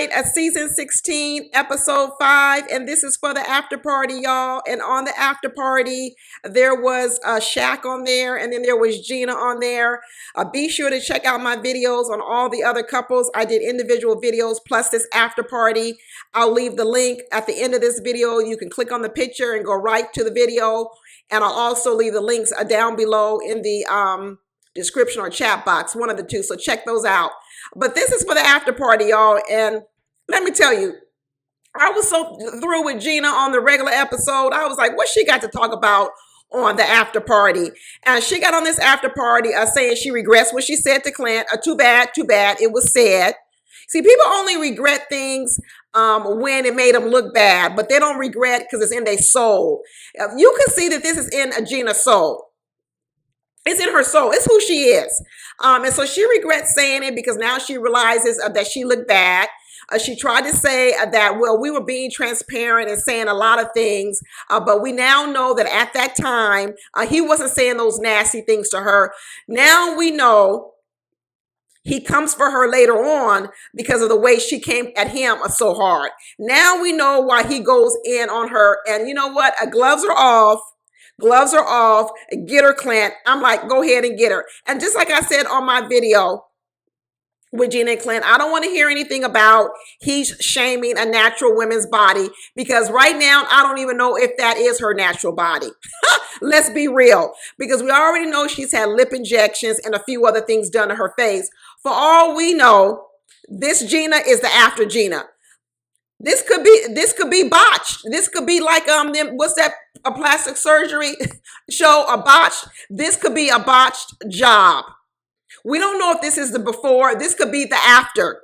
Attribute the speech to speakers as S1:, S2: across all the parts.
S1: tonight at season 16, episode 5, and this is for the after party, y'all. And on the after party, there was Shaq on there, and then there was Gina on there. Be sure to check out my videos on all the other couples. I did individual videos plus this after party. I'll leave the link at the end of this video. You can click on the picture and go right to the video, and I'll also leave the links down below in the description or chat box, one of the two. So check those out. But this is for the after party, y'all. And let me tell you, I was so through with Gina on the regular episode. I was like, what she got to talk about on the after party? And she got on this after party saying she regrets what she said to Clint. Too bad, it was said. See, people only regret things when it made them look bad, but they don't regret because it's in their soul. You can see that this is in Gina's soul. It's in her soul. It's who she is. And so she regrets saying it because now she realizes that she looked bad. She tried to say that, well, we were being transparent and saying a lot of things, but we now know that at that time, he wasn't saying those nasty things to her. Now we know he comes for her later on because of the way she came at him so hard. Now we know why he goes in on her. And you know what? Gloves are off. Gloves are off. Get her, Clint. I'm like, go ahead and get her. And just like I said on my video with Gina and Clint, I don't want to hear anything about he's shaming a natural woman's body, because right now I don't even know if that is her natural body. Let's be real, because we already know she's had lip injections and a few other things done to her face. For all we know, this Gina is the after Gina. This could be botched. This could be like what's that, a plastic surgery show, a botched. This could be a botched job. We don't know if this is the before. This could be the after.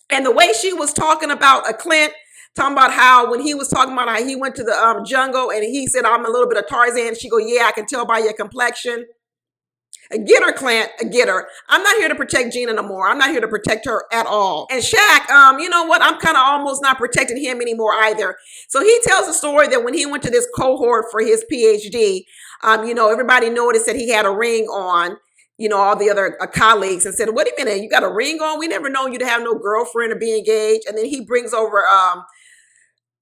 S1: And the way she was talking about Clint, talking about how when he was talking about how he went to the jungle and he said, I'm a little bit of Tarzan. She go, yeah, I can tell by your complexion. Get her, Clint, get her. I'm not here to protect Gina no more. I'm not here to protect her at all. And Shaq, you know what? I'm kind of almost not protecting him anymore either. So he tells a story that when he went to this cohort for his PhD, everybody noticed that he had a ring on, all the other colleagues, and said, wait a minute, you got a ring on? We never known you to have no girlfriend or be engaged. And then he brings over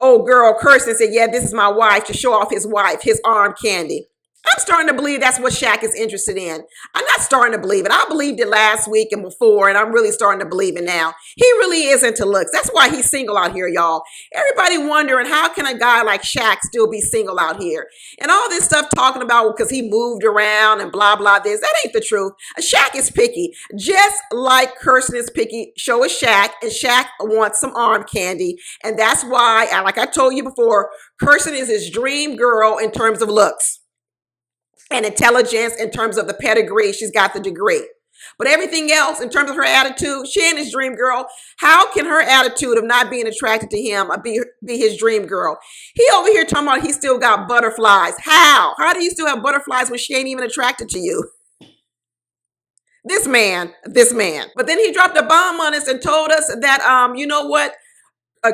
S1: old girl Kirsten, said, yeah, this is my wife, to show off his wife, his arm candy. I'm starting to believe that's what Shaq is interested in. I'm not starting to believe it. I believed it last week and before, and I'm really starting to believe it now. He really is into looks. That's why he's single out here, y'all. Everybody wondering, how can a guy like Shaq still be single out here? And all this stuff talking about because he moved around and blah, blah, this. That ain't the truth. Shaq is picky. Just like Kirsten is picky, so is Shaq. And Shaq wants some arm candy. And that's why, like I told you before, Kirsten is his dream girl in terms of looks and intelligence, in terms of the pedigree. She's got the degree. But everything else, in terms of her attitude, she ain't his dream girl. How can her attitude of not being attracted to him be his dream girl? He over here talking about he still got butterflies. How? How do you still have butterflies when she ain't even attracted to you? This man. But then he dropped a bomb on us and told us that, you know what?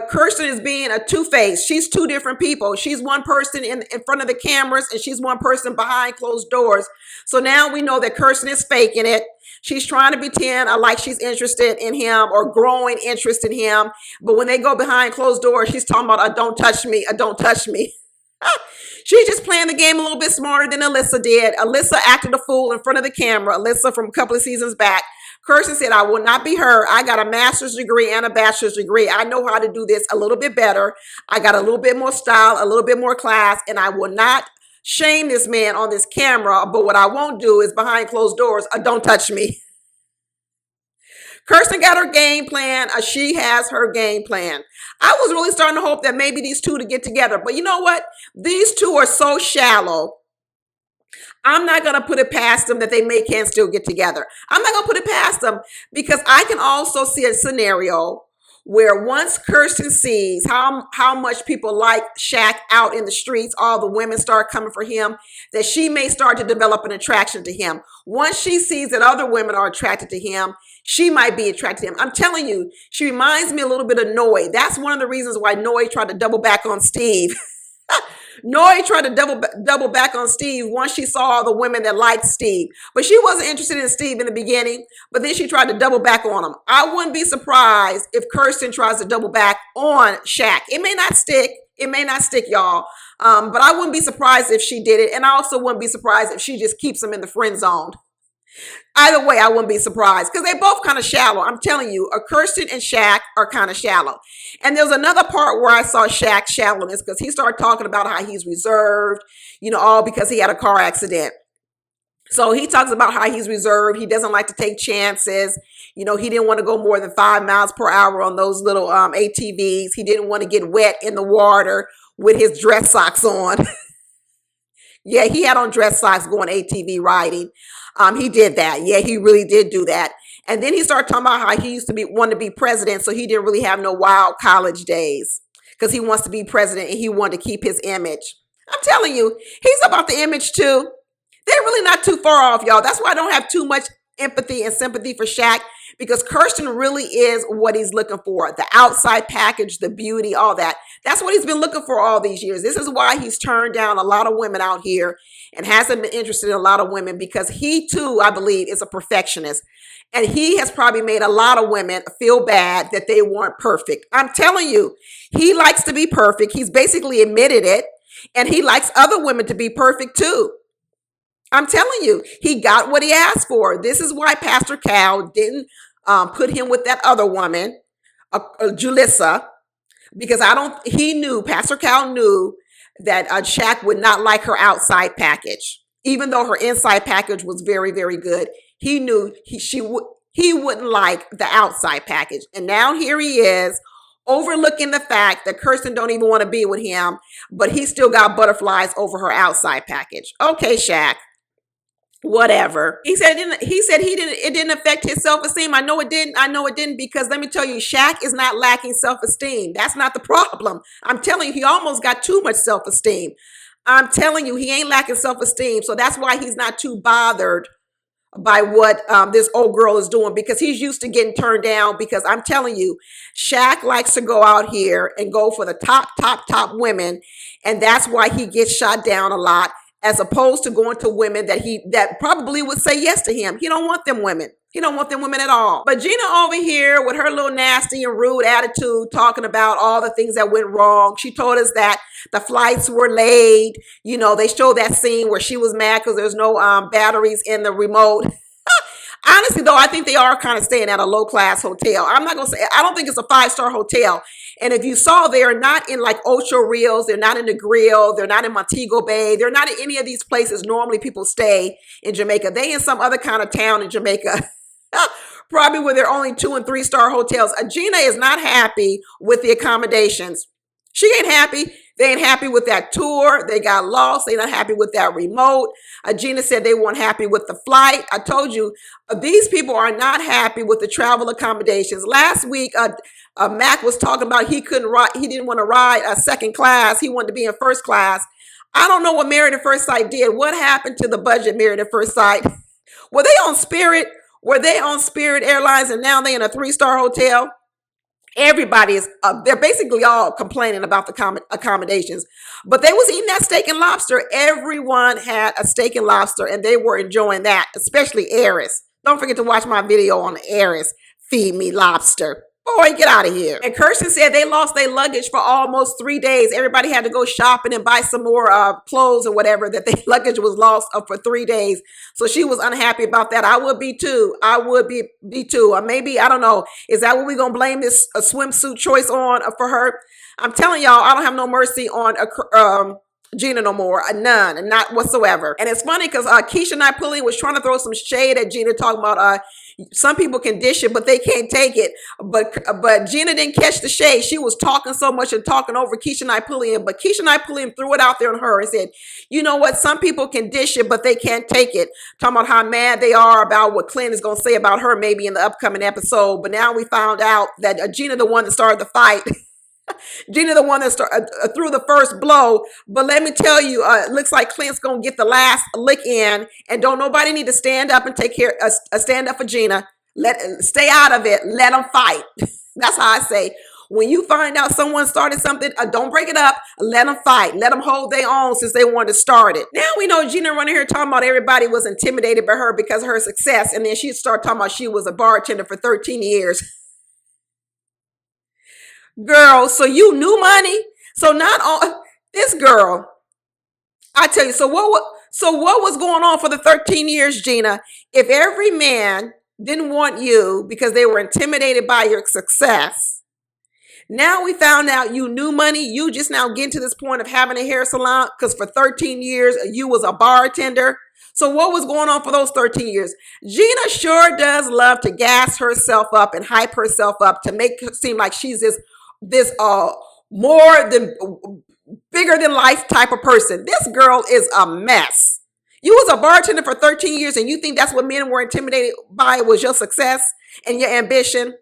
S1: Kirsten is being a two-faced. She's two different people. She's one person in front of the cameras, and she's one person behind closed doors. So now we know that Kirsten is faking it. She's trying to pretend like she's interested in him or growing interest in him. But when they go behind closed doors, she's talking about, don't touch me, don't touch me. She's just playing the game a little bit smarter than Alyssa did. Alyssa acted a fool in front of the camera. Alyssa from a couple of seasons back. Kirsten said, I will not be her. I got a master's degree and a bachelor's degree. I know how to do this a little bit better. I got a little bit more style, a little bit more class, and I will not shame this man on this camera. But what I won't do is behind closed doors, don't touch me. Kirsten got her game plan. She has her game plan. I was really starting to hope that maybe these two to get together. But you know what? These two are so shallow. I'm not going to put it past them that they can still get together. I'm not going to put it past them, because I can also see a scenario where once Kirsten sees how much people like Shaq out in the streets, all the women start coming for him, that she may start to develop an attraction to him. Once she sees that other women are attracted to him, she might be attracted to him. I'm telling you, she reminds me a little bit of Noy. That's one of the reasons why Noy tried to double back on Steve. Nori tried to double back on Steve once she saw all the women that liked Steve. But she wasn't interested in Steve in the beginning, but then she tried to double back on him. I wouldn't be surprised if Kirsten tries to double back on Shaq. It may not stick. It may not stick, y'all. But I wouldn't be surprised if she did it. And I also wouldn't be surprised if she just keeps him in the friend zone. Either way, I wouldn't be surprised because they're both kind of shallow. I'm telling you, Kirsten and Shaq are kind of shallow. And there's another part where I saw Shaq's shallowness because he started talking about how he's reserved, all because he had a car accident. So he talks about how he's reserved. He doesn't like to take chances. He didn't want to go more than 5 miles per hour on those little ATVs. He didn't want to get wet in the water with his dress socks on. Yeah, he had on dress socks going ATV riding. He did that. Yeah, he really did do that. And then he started talking about how he used to want to be president, so he didn't really have no wild college days because he wants to be president and he wanted to keep his image. I'm telling you, he's about the image too. They're really not too far off, y'all. That's why I don't have too much empathy and sympathy for Shaq because Kirsten really is what he's looking for. The outside package, the beauty, all that. That's what he's been looking for all these years. This is why he's turned down a lot of women out here and hasn't been interested in a lot of women because he too, I believe, is a perfectionist. And he has probably made a lot of women feel bad that they weren't perfect. I'm telling you, he likes to be perfect. He's basically admitted it. And he likes other women to be perfect too. I'm telling you, he got what he asked for. This is why Pastor Cal didn't put him with that other woman, Julissa, because Pastor Cal knew that Shaq would not like her outside package. Even though her inside package was very, very good, he knew he wouldn't like the outside package. And now here he is, overlooking the fact that Kirsten don't even want to be with him, but he still got butterflies over her outside package. Okay, Shaq. Whatever. He said it didn't affect his self-esteem. I know it didn't because let me tell you, Shaq is not lacking self-esteem. That's not the problem. I'm telling you, he almost got too much self-esteem. I'm telling you, he ain't lacking self-esteem. So that's why he's not too bothered by what this old girl is doing because he's used to getting turned down because I'm telling you, Shaq likes to go out here and go for the top women. And that's why he gets shot down a lot. As opposed to going to women that probably would say yes to him. He don't want them women. He don't want them women at all. But Gina over here with her little nasty and rude attitude talking about all the things that went wrong. She told us that the flights were late. They showed that scene where she was mad because there's no batteries in the remote. Honestly, though, I think they are kind of staying at a low-class hotel. I'm not going to say, I don't think it's a 5-star hotel. And if you saw, they're not in like Ocho Rios. They're not in the Grill. They're not in Montego Bay. They're not in any of these places normally people stay in Jamaica. They in some other kind of town in Jamaica. Probably where they're only 2- and 3-star hotels. Gina is not happy with the accommodations. She ain't happy. They ain't happy with that tour. They got lost. They're not happy with that remote. Gina said they weren't happy with the flight. I told you, these people are not happy with the travel accommodations. Last week, Mac was talking about he didn't want to ride second class. He wanted to be in first class. I don't know what Married at First Sight did. What happened to the budget Married at First Sight? Were they on Spirit? Were they on Spirit Airlines and now they in a 3-star hotel? Everybody is, they're basically all complaining about the accommodations, but they was eating that steak and lobster. Everyone had a steak and lobster and they were enjoying that, especially Eris. Don't forget to watch my video on Eris. Feed me lobster. Boy, get out of here. And Kirsten said they lost their luggage for almost 3 days. Everybody had to go shopping and buy some more clothes or whatever, that their luggage was lost for 3 days. So she was unhappy about that. I would be too. I would be too. Or maybe, I don't know. Is that what we're going to blame this swimsuit choice on for her? I'm telling y'all, I don't have no mercy on Gina no more. None, and not whatsoever. And it's funny because Keisha Naipuli was trying to throw some shade at Gina, talking about some people can dish it, but they can't take it. But Gina didn't catch the shade. She was talking so much and talking over Keisha Naipuli, but Keisha Naipuli threw it out there on her and said, you know what? Some people can dish it, but they can't take it. Talking about how mad they are about what Clint is going to say about her maybe in the upcoming episode. But now we found out that Gina, the one that started the fight, Gina, the one that threw the first blow. But let me tell you, it looks like Clint's going to get the last lick in. And don't nobody need to stand up and stand up for Gina. Stay out of it. Let them fight. That's how I say. when you find out someone started something, don't break it up. Let them fight. Let them hold their own since they wanted to start it. Now we know Gina running here talking about everybody was intimidated by her because of her success. And then she started talking about she was a bartender for 13 years. Girl, so you knew money? So not all this girl, I tell you, so what was going on for the 13 years, Gina? If every man didn't want you because they were intimidated by your success, now we found out you knew money. You just now getting to this point of having a hair salon because for 13 years you was a bartender. So what was going on for those 13 years? Gina sure does love to gas herself up and hype herself up to make it seem like she's this more than bigger than life type of person. This girl is a mess. You was a bartender for 13 years and you think that's what men were intimidated by was your success and your ambition?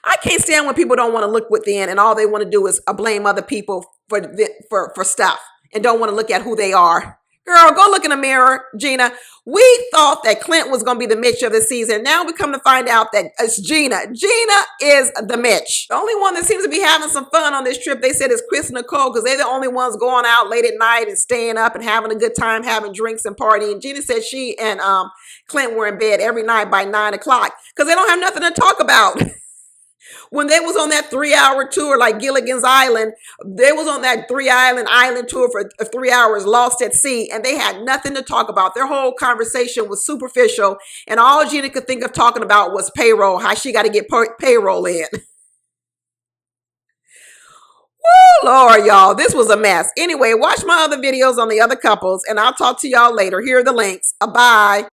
S1: I can't stand when people don't want to look within and all they want to do is blame other people for stuff and don't want to look at who they are. Girl, go look in the mirror, Gina. We thought that Clint was going to be the Mitch of the season. Now we come to find out that it's Gina. Gina is the Mitch. The only one that seems to be having some fun on this trip, they said, is Chris and Nicole because they're the only ones going out late at night and staying up and having a good time, having drinks and partying. Gina said she and Clint were in bed every night by 9 o'clock because they don't have nothing to talk about. When they was on that 3-hour tour, like Gilligan's Island, they was on that island tour for 3 hours, lost at sea, and they had nothing to talk about. Their whole conversation was superficial, and all Gina could think of talking about was payroll, how she got to get payroll in. Woo, Lord, y'all, this was a mess. Anyway, watch my other videos on the other couples, and I'll talk to y'all later. Here are the links. Bye.